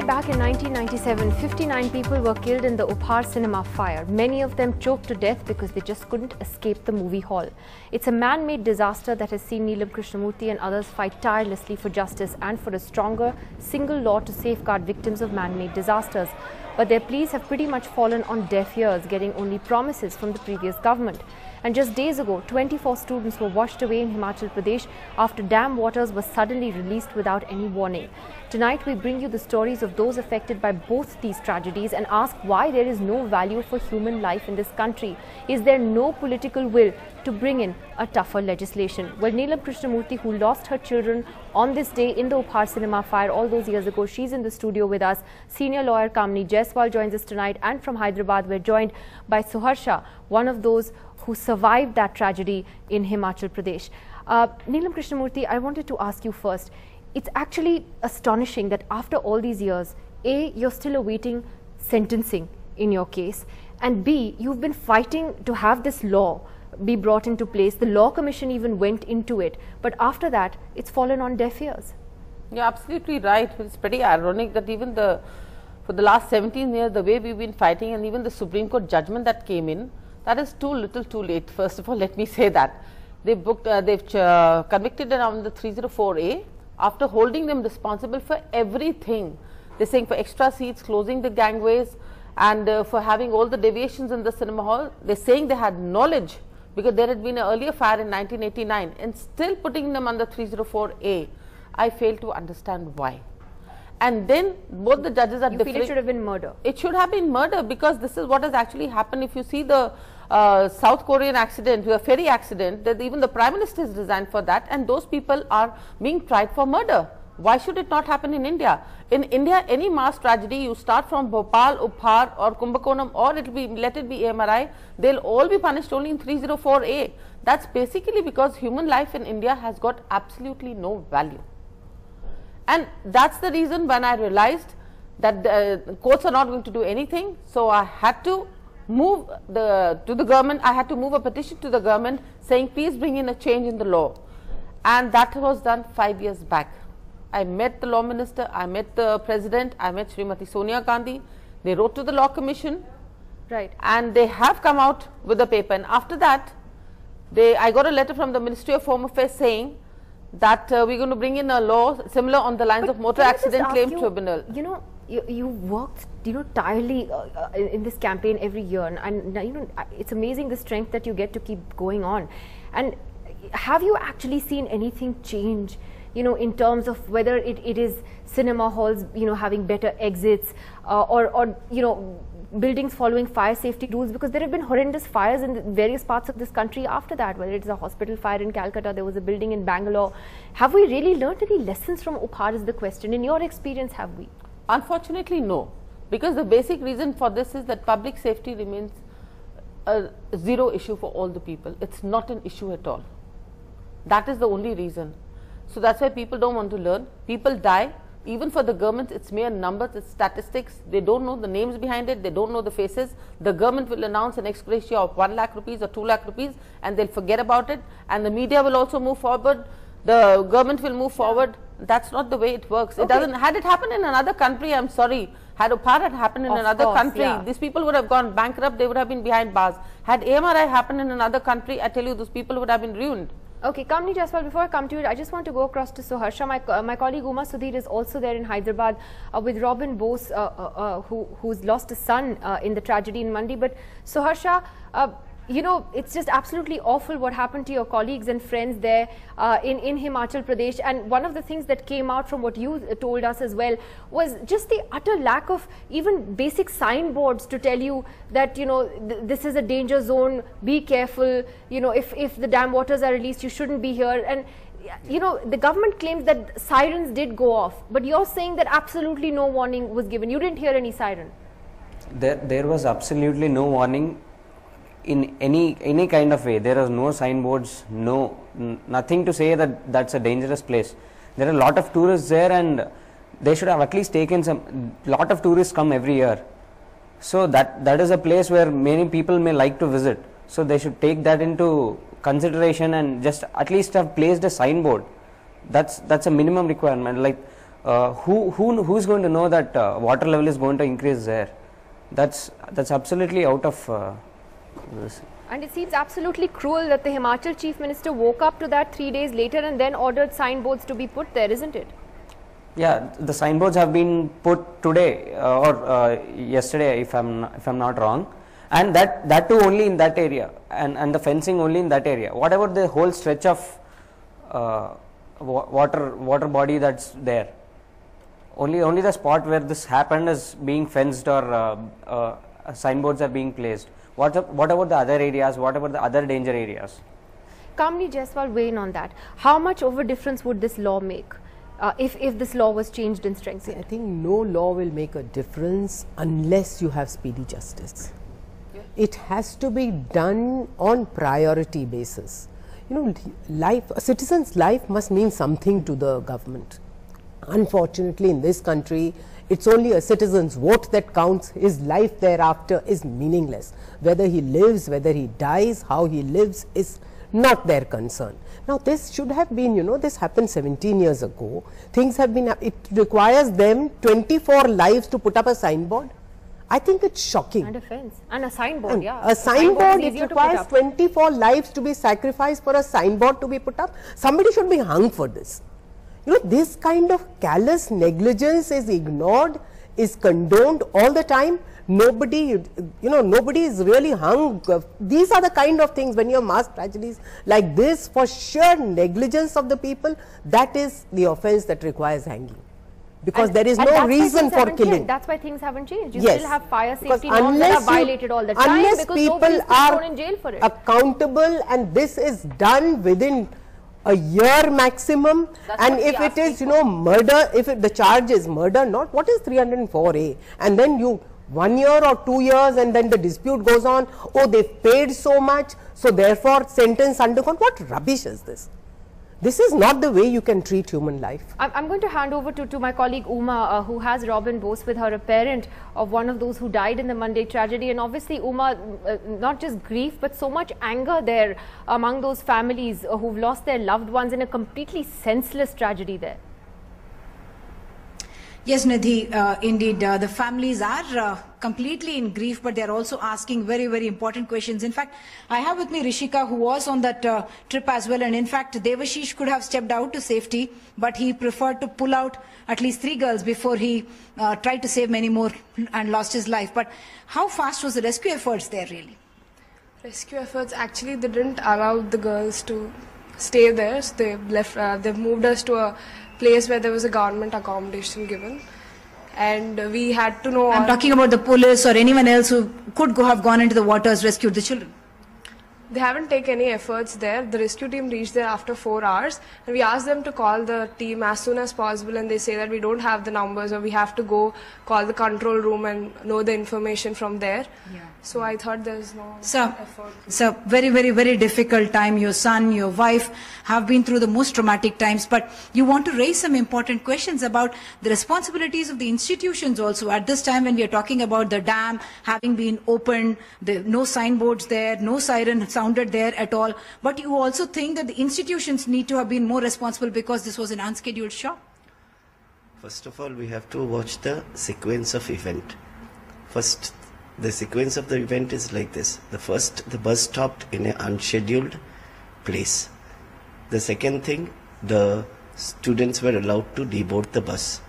back in 1997, 59 people were killed in the Uphaar cinema fire. Many of them choked to death because they just couldn't escape the movie hall. It's a man-made disaster that has seen Neelam Krishnamurthy and others fight tirelessly for justice and for a stronger single law to safeguard victims of man-made disasters. But their pleas have pretty much fallen on deaf ears, getting only promises from the previous government. And just days ago, 24 students were washed away in Himachal Pradesh after dam waters were suddenly released without any warning. Tonight, we bring you the stories of those affected by both these tragedies and ask why there is no value for human life in this country. Is there no political will to bring in a tougher legislation? Well, Neelam Krishnamurthy, who lost her children on this day in the Uphaar cinema fire all those years ago, she's in the studio with us. Senior lawyer Kamini Jaiswal joins us tonight, and from Hyderabad, we're joined by Suharsha, one of those who survived that tragedy in Himachal Pradesh. Neelam Krishnamurthy, I wanted to ask you first. It's actually astonishing that after all these years, A, you're still awaiting sentencing in your case, and B, you've been fighting to have this law be brought into place. The Law Commission even went into it, but after that, it's fallen on deaf ears. You're absolutely right. It's pretty ironic that even for the last 17 years, the way we've been fighting, and even the Supreme Court judgment that came in, that is too little too late. First of all, let me say that. They've convicted them on the 304A after holding them responsible for everything. They're saying for extra seats, closing the gangways, and for having all the deviations in the cinema hall. They're saying they had knowledge because there had been an earlier fire in 1989, and still putting them under 304A. I fail to understand why. And then both the judges are different. You feel it should have been murder? It should have been murder, because this is what has actually happened. If you see the South Korean accident, the ferry accident, that even the Prime Minister is resigned for that, and those people are being tried for murder. Why should it not happen in India? In India, any mass tragedy, you start from Bhopal, Uphaar or Kumbakonam, or let it be AMRI, they'll all be punished only in 304A. That's basically because human life in India has got absolutely no value. And that's the reason when I realized that the courts are not going to do anything, so I had to move to the government. I had to move a petition to the government saying, please bring in a change in the law. And that was done 5 years back. I met the law minister, I met the president, I met Srimati Sonia Gandhi. They wrote to the Law Commission, right, and they have come out with a paper. And after that, I got a letter from the Ministry of Home Affairs saying that we're going to bring in a law similar on the lines of Motor Accident Claim Tribunal. You know, you worked, tirely in this campaign every year, and it's amazing the strength that you get to keep going on. And have you actually seen anything change, in terms of whether it is cinema halls, having better exits, or buildings following fire safety rules? Because there have been horrendous fires in various parts of this country after that, whether it's a hospital fire in Calcutta, there was a building in Bangalore. Have we really learned any lessons from Uphaar is the question. In your experience, have we? Unfortunately, no. Because the basic reason for this is that public safety remains a zero issue for all the people. It's not an issue at all. That is the only reason. So that's why people don't want to learn. People die. Even for the government, it's mere numbers, it's statistics. They don't know the names behind it, they don't know the faces. The government will announce an ex gratia of 1 lakh rupees or 2 lakh rupees, and they'll forget about it. And the media will also move forward. The government will move forward. That's not the way it works. It doesn't. Had it happened in another country, I'm sorry. Had Uphaar had happened in another country, these people would have gone bankrupt. They would have been behind bars. Had AMRI happened in another country, I tell you, those people would have been ruined. Okay, Kamini Jaiswal, before I come to you, I just want to go across to Suharsha. My colleague Uma Sudhir is also there in Hyderabad with Robin Bose, who's lost a son in the tragedy in Mandi. But Suharsha, it's just absolutely awful what happened to your colleagues and friends there in Himachal Pradesh. And one of the things that came out from what you told us as well was just the utter lack of even basic signboards to tell you that, this is a danger zone, be careful, if the dam waters are released, you shouldn't be here. And the government claims that sirens did go off, but you're saying that absolutely no warning was given. You didn't hear any siren. There was absolutely no warning in any kind of way. There are no signboards, nothing to say that that's a dangerous place. There are a lot of tourists there, and they should have at least taken lot of tourists come every year. So that is a place where many people may like to visit. So they should take that into consideration and just at least have placed a signboard. That's a minimum requirement. Like who's going to know that water level is going to increase there? That's absolutely out of this. And it seems absolutely cruel that the Himachal Chief Minister woke up to that 3 days later and then ordered signboards to be put there, isn't it? Yeah, the signboards have been put today or yesterday, if I'm not wrong, and that too only in that area, and the fencing only in that area. What about the whole stretch of water body that's there? Only the spot where this happened is being fenced or signboards are being placed. What about the other areas? What about the other danger areas? Kamini Jaiswal, weigh in on that. How much of a difference would this law make if this law was changed and strengthened? I think no law will make a difference unless you have speedy justice. It has to be done on priority basis. You know, a citizen's life must mean something to the government. Unfortunately, in this country, it's only a citizen's vote that counts. His life thereafter is meaningless. Whether he lives, whether he dies, how he lives is not their concern. Now, this should have been, you know, this happened 17 years ago. Things have been, it requires them 24 lives to put up a signboard. I think it's shocking. And a fence. And a signboard, yeah. A signboard, it requires 24 lives to be sacrificed for a signboard to be put up. Somebody should be hung for this. You know, this kind of callous negligence is ignored, is condoned all the time. Nobody, you know, nobody is really hung. These are the kind of things, when you have mass tragedies like this, for sheer negligence of the people, that is the offence that requires hanging. Because there is no reason for killing. That's why things haven't changed. You Yes. still have fire Because safety norms that are violated all the time unless because people nobody's are thrown in jail for it. accountable, and this is done within a year maximum, That's and what if we it are is, you know, murder, if the charge is murder, not what is 304A, and then you 1 year or 2 years, and then the dispute goes on, oh, they've paid so much, so therefore sentence undergone. What rubbish is this? This is not the way you can treat human life. I'm going to hand over to my colleague Uma, who has Robin Bose with her, a parent of one of those who died in the Mandi tragedy. And obviously, Uma, not just grief, but so much anger there among those families who've lost their loved ones in a completely senseless tragedy there. Yes, Nidhi, indeed, the families are completely in grief, but they are also asking very, very important questions. In fact, I have with me Rishika, who was on that trip as well, and in fact, Devashish could have stepped out to safety, but he preferred to pull out at least 3 girls before he tried to save many more and lost his life. But how fast was the rescue efforts there, really? Rescue efforts, actually, they didn't allow the girls to stay there, so they left. They moved us to a place where there was a government accommodation given, and we had to know. I'm talking about the police or anyone else who could have gone into the waters, rescued the children. They haven't taken any efforts there. The rescue team reached there after 4 hours, and we asked them to call the team as soon as possible, and they say that we don't have the numbers, or we have to go call the control room and know the information from there. Yeah. So I thought there's no effort. It's a very, very, very difficult time. Your son, your wife have been through the most traumatic times, but you want to raise some important questions about the responsibilities of the institutions also. At this time when we are talking about the dam having been opened, no signboards there, no siren sounded there at all, but you also think that the institutions need to have been more responsible because this was an unscheduled shock? First of all, we have to watch the sequence of event. First, the sequence of the event is like this. The bus stopped in an unscheduled place. The second thing, the students were allowed to deboard the bus.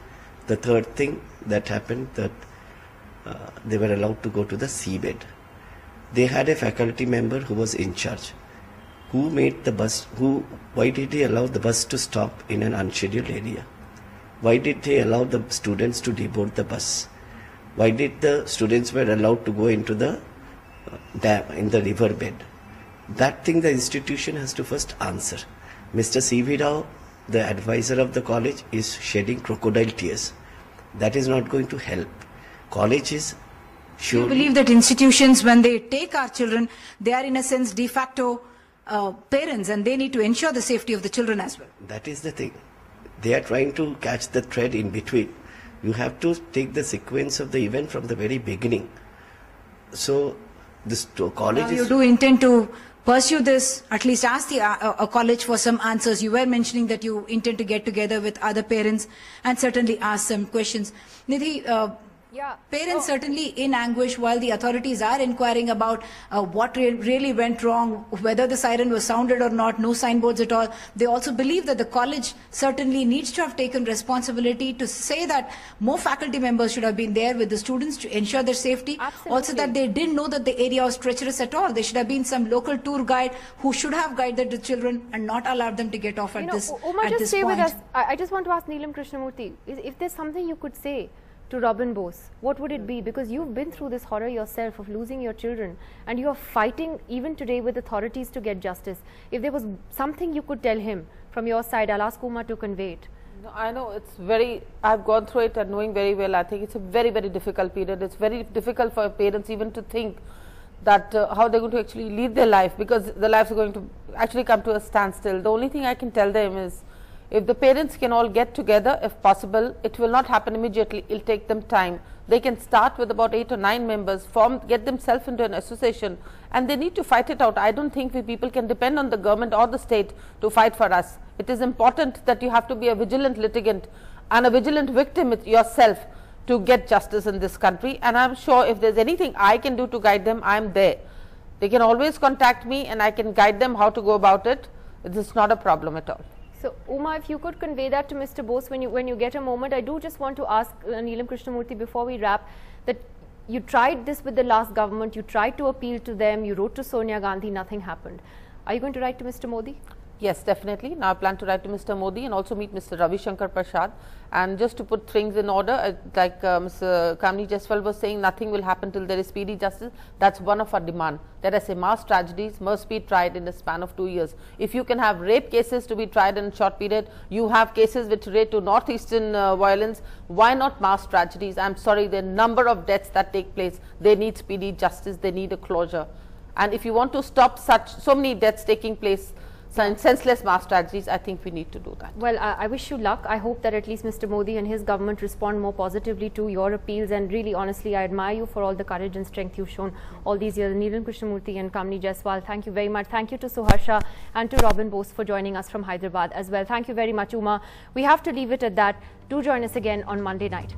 The third thing that happened, that they were allowed to go to the seabed. They had a faculty member who was in charge. Who made the bus, why did he allow the bus to stop in an unscheduled area? Why did they allow the students to deboard the bus? Why did the students were allowed to go into the dam, in the river bed? That thing the institution has to first answer. Mr. C.V. Rao, the advisor of the college, is shedding crocodile tears. That is not going to help. College is sure. Do you believe that institutions, when they take our children, they are in a sense de facto parents, and they need to ensure the safety of the children as well? That is the thing. They are trying to catch the thread in between. You have to take the sequence of the event from the very beginning. So this college you do intend to pursue this, at least ask the college for some answers. You were mentioning that you intend to get together with other parents and certainly ask some questions. Nidhi, parents certainly in anguish while the authorities are inquiring about what really went wrong, whether the siren was sounded or not, no signboards at all. They also believe that the college certainly needs to have taken responsibility to say that more faculty members should have been there with the students to ensure their safety. Absolutely. Also that they didn't know that the area was treacherous at all. There should have been some local tour guide who should have guided the children and not allowed them to get off at this Uma, just stay point. with us. I just want to ask Neelam Krishnamurthy, if there's something you could say to Robin Bose, what would it be? Because you've been through this horror yourself of losing your children and you are fighting even today with authorities to get justice. If there was something you could tell him from your side, I'll ask Uma to convey it. No, I know it's very, I've gone through it and knowing very well, I think it's a very, very difficult period. It's very difficult for parents even to think that how they're going to actually lead their life, because the lives are going to actually come to a standstill. The only thing I can tell them is, if the parents can all get together, if possible, it will not happen immediately, it will take them time. They can start with about 8 or 9 members, get themselves into an association, and they need to fight it out. I don't think we people can depend on the government or the state to fight for us. It is important that you have to be a vigilant litigant and a vigilant victim yourself to get justice in this country, and I'm sure if there's anything I can do to guide them, I'm there. They can always contact me and I can guide them how to go about it. It is not a problem at all. So, Uma, if you could convey that to Mr. Bose when you get a moment. I do just want to ask Neelam Krishnamurthy before we wrap, that you tried this with the last government, you tried to appeal to them, you wrote to Sonia Gandhi, nothing happened. Are you going to write to Mr. Modi? Yes, definitely. Now I plan to write to Mr. Modi and also meet Mr. Ravi Shankar Prasad. And just to put things in order, like Mr. Kamini Jaiswal was saying, nothing will happen till there is speedy justice. That's one of our demand. Let us say mass tragedies must be tried in a span of 2 years. If you can have rape cases to be tried in a short period, you have cases which relate to northeastern violence, why not mass tragedies? I'm sorry, the number of deaths that take place, they need speedy justice, they need a closure. And if you want to stop so many deaths taking place, senseless mass tragedies, I think we need to do that. Well, I wish you luck. I hope that at least Mr. Modi and his government respond more positively to your appeals, and really honestly I admire you for all the courage and strength you've shown all these years. Neelam Krishnamurthy and Kamini Jaiswal, thank you very much. Thank you to Suharsha and to Robin Bose for joining us from Hyderabad as well. Thank you very much, Uma. We have to leave it at that. Do join us again on Monday night.